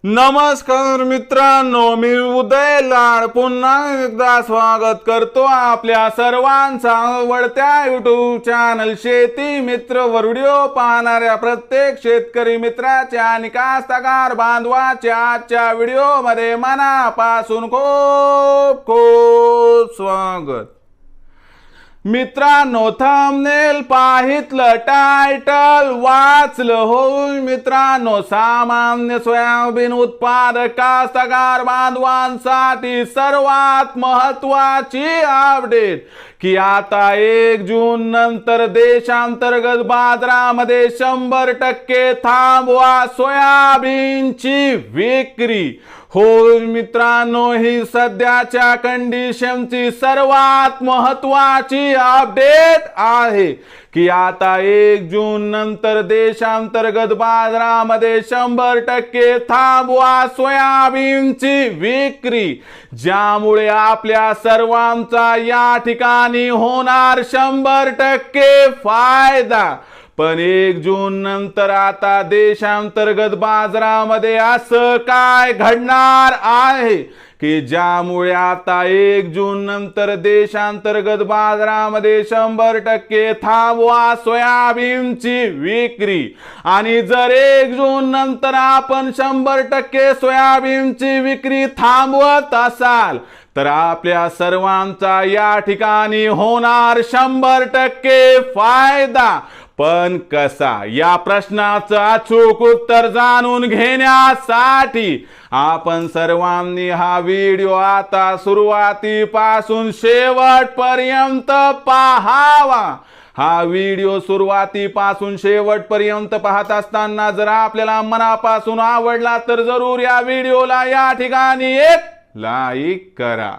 नमस्कार मित्रांनो, मी उदय लाड पुन्हा एकदा स्वागत करतो आपल्या सर्वांचा आवडत्या युट्यूब चॅनल शेती मित्र वर व्हिडिओ पाहणाऱ्या प्रत्येक शेतकरी मित्राच्या आणि कास्तकार बांधवाच्या आजच्या व्हिडिओ मध्ये मनापासून खूप खूप स्वागत। मित्रांनो, थंबनेल पाहितलं, टायटल वाचलं होईल मित्रांनो। सामान्य सोयाबीन उत्पादक कास्तकार बांधवांसाठी सर्वात महत्त्वाची अपडेट की आता 1 जून नंतर देशांतर्गत बाजारामध्ये 100% थांबवा सोयाबीनची विक्री। होय मित्रांनो, ही सध्याच्या कंडिशनची सर्वात महत्त्वाची अपडेट आहे की आता 1 जून नंतर देशांतर्गत बाजारामध्ये 100% थांबवा सोयाबीनची विक्री, ज्यामुळे आपल्या सर्वांचा या ठिकाणी होणार 100% फायदा। पण 1 जून नंतर आता देशांतर्गत बाजारामध्ये असं काय घडणार आहे की ज्यामुळे आता 1 जून नंतर देशांतर्गत बाजारामध्ये 100% थांबवा सोयाबीनची विक्री। आणि जर 1 जून नंतर आपण 100% सोयाबीनची विक्री थांबवत असाल तर आपल्या सर्वांचा या ठिकाणी होणार 100% फायदा। पण कसा, या प्रश्नाचं अचूक उत्तर जाणून घेण्यासाठी आपण सर्वांनी हा व्हिडिओ आता सुरुवातीपासून शेवटपर्यंत पाहावा। हा व्हिडिओ सुरुवातीपासून शेवटपर्यंत पाहत असताना जर आपल्याला मनापासून आवडला तर जरूर या व्हिडिओला या ठिकाणी एक लाईक करा।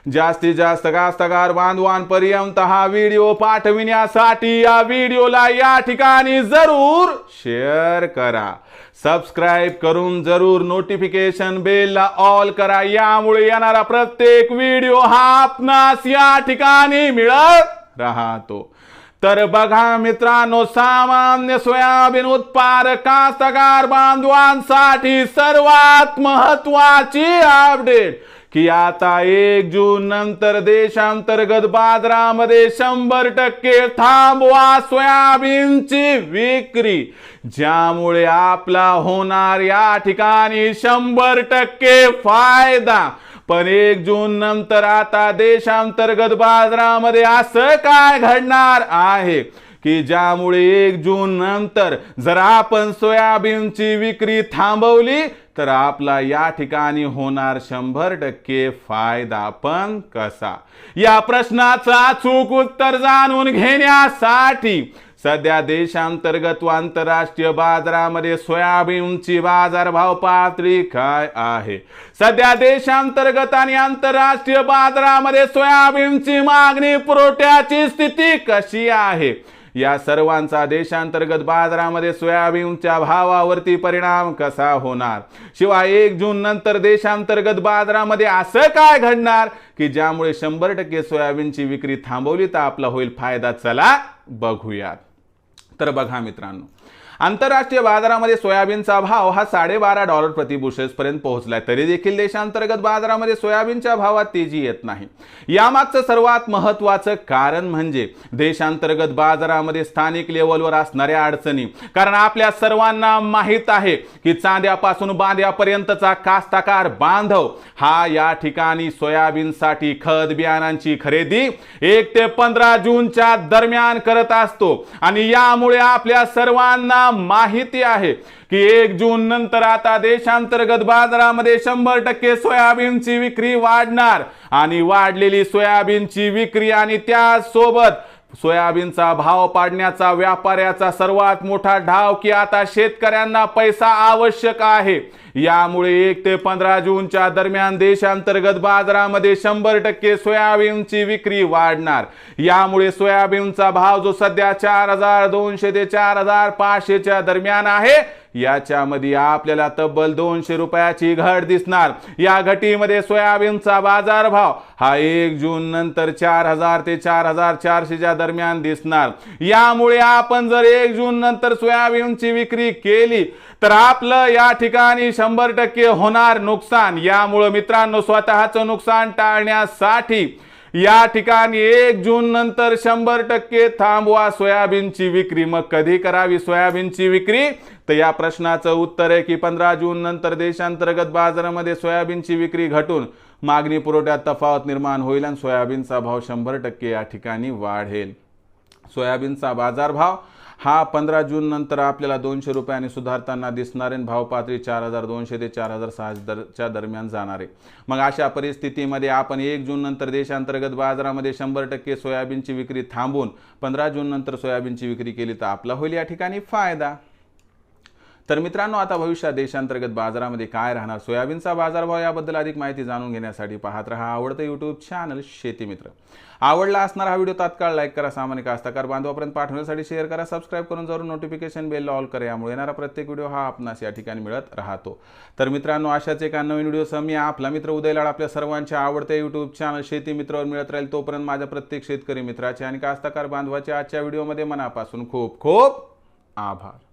जास्तीत जास्त कास्तकार बांधवांपर्यंत हा व्हिडिओ पाठविण्यासाठी या व्हिडिओला या ठिकाणी जरूर शेअर करा। सबस्क्राइब करून जरूर नोटिफिकेशन बेलला ऑल करा, यामुळे येणारा प्रत्येक व्हिडिओ हा आपणास या ठिकाणी मिळत राहतो। तर बघा मित्रांनो, सामान्य सोयाबीन उत्पादक कास्तकार बांधवांसाठी सर्वात महत्त्वाची अपडेट की आता 1 जून नंतर देशांतर्गत बाजारामध्ये 100% थांबवा सोयाबीनची विक्री, ज्यामुळे आपला होणार या ठिकाणी 100% फायदा। पण 1 जून नंतर आता देशांतर्गत बाजारामध्ये असं काय घडणार आहे की ज्यामुळे 1 जून नंतर जर आपण सोयाबीनची विक्री थांबवली तर आपला या ठिकाणी होणार 100% फायदा। पण कसा, या प्रश्नाचं अचूक उत्तर जाणून घेण्यासाठी सध्या देशांतर्गत व आंतरराष्ट्रीय बाजारामध्ये सोयाबीनची बाजारभाव पातळी काय आहे, सध्या देशांतर्गत आणि आंतरराष्ट्रीय बाजारामध्ये सोयाबीनची मागणी पुरवठ्याची स्थिती कशी आहे, या सर्वांचा देशांतर्गत बाजारामध्ये सोयाबीनच्या भावावरती परिणाम कसा होणार। शिवाय 1 जून नंतर देशांतर्गत बाजारामध्ये असं काय घडणार की ज्यामुळे 100% सोयाबीनची विक्री थांबवली तर आपला होईल फायदा। चला बघूयात। तर बघा मित्रांनो, आंतरराष्ट्रीय बाजारामध्ये सोयाबीनचा भाव हा $12.5 प्रति बुशेल्स पर्यंत पोहोचलाय, तरी देखील देशांतर्गत बाजारामध्ये सोयाबीनच्या भावात तेजी येत नाही। यामागचं सर्वात महत्त्वाचं कारण म्हणजे देशांतर्गत बाजारामध्ये स्थानिक लेवलवर असणाऱ्या अडचणी। कारण आपल्या सर्वांना माहित आहे की चांद्यापासून बांध्यापर्यंतचा कास्तकार बांधव हा या ठिकाणी सोयाबीनसाठी खत बियाणांची खरेदी 1 ते 15 जूनच्या दरम्यान करत असतो। आणि यामुळे आपल्या सर्वांना माहिती आहे की 1 जून नंतर आता देशांतर्गत बाजारामध्ये 100% सोयाबीनची विक्री वाढणार आणि वाढलेली सोयाबीनची विक्री आणि त्यासोबत सोयाबीनचा भाव पाडण्याचा व्यापाऱ्याचा सर्वात मोठा डाव की आता शेतकऱ्यांना पैसा आवश्यक आहे। यामुळे 1 ते 15 जूनच्या दरम्यान देशांतर्गत बाजारामध्ये 100% सोयाबीनची विक्री वाढणार। यामुळे सोयाबीनचा भाव जो सध्या 4200 ते 4500 च्या दरम्यान आहे, याच्यामध्ये आपल्याला तब्बल 200 रुपयाची घट दिसणार। या घटीमध्ये सोयाबीनचा बाजारभाव हा 1 जून नंतर 4000 ते 4400 दरम्यान दिसणार। यामुळे आपण जर 1 जून नंतर सोयाबीनची विक्री केली तर आपलं या ठिकाणी 100% होणार नुकसान। यामुळे मित्रांनो स्वतःचं नुकसान टाळण्यासाठी या ठिकाणी 1 जून नंतर 100% थांबवा सोयाबीनची विक्री। मग कधी करावी सोयाबीनची विक्री? तर या प्रश्नाचं उत्तर आहे की 15 जून नंतर देशांतर्गत बाजारामध्ये सोयाबीनची विक्री घटून मागणी पुरवठ्यात तफावत निर्माण होईल आणि सोयाबीनचा भाव 100% या ठिकाणी वाढेल। सोयाबीनचा बाजारभाव हा 15 जून नंतर आपल्याला 200 रुपयांनी सुधारताना दिसणार आहे। भाव पातळी 4200 ते 4600 दरम्यान जाणार आहे। मग अशा परिस्थितीमध्ये आपण 1 जून नंतर देशांतर्गत बाजारामध्ये 100% सोयाबीनची विक्री थांबून 15 जून नंतर सोयाबीनची विक्री केली तर आपला होईल या ठिकाणी फायदा। तर मित्रांनो आता भविष्यात देशांतर्गत बाजारामध्ये काय राहणार, सोयाबीनचा बाजारभाव याबद्दल अधिक माहिती जाणून घेण्यासाठी पाहत रहा आवडतं यूट्यूब चॅनल शेती मित्र। आवडला असणारा हा व्हिडिओ तात्काळ लाईक करा, सामान्य कास्तकार बांधवापर्यंत पाठवण्यासाठी शेअर करा, सबस्क्राईब करून जरूर नोटिफिकेशन बेल ऑल करा। यामुळे येणारा प्रत्येक व्हिडिओ हा आपणास या ठिकाणी मिळत राहतो। तर मित्रांनो अशाच एका नवीन व्हिडिओसह मी आपला मित्र उदय लाड आपल्या सर्वांच्या आवडत्या यूट्यूब चॅनल शेती मित्रावर मिळत राहील। तोपर्यंत माझ्या प्रत्येक शेतकरी मित्राचे आणि कास्तकार बांधवाचे आजच्या व्हिडिओमध्ये मनापासून खूप खूप आभार।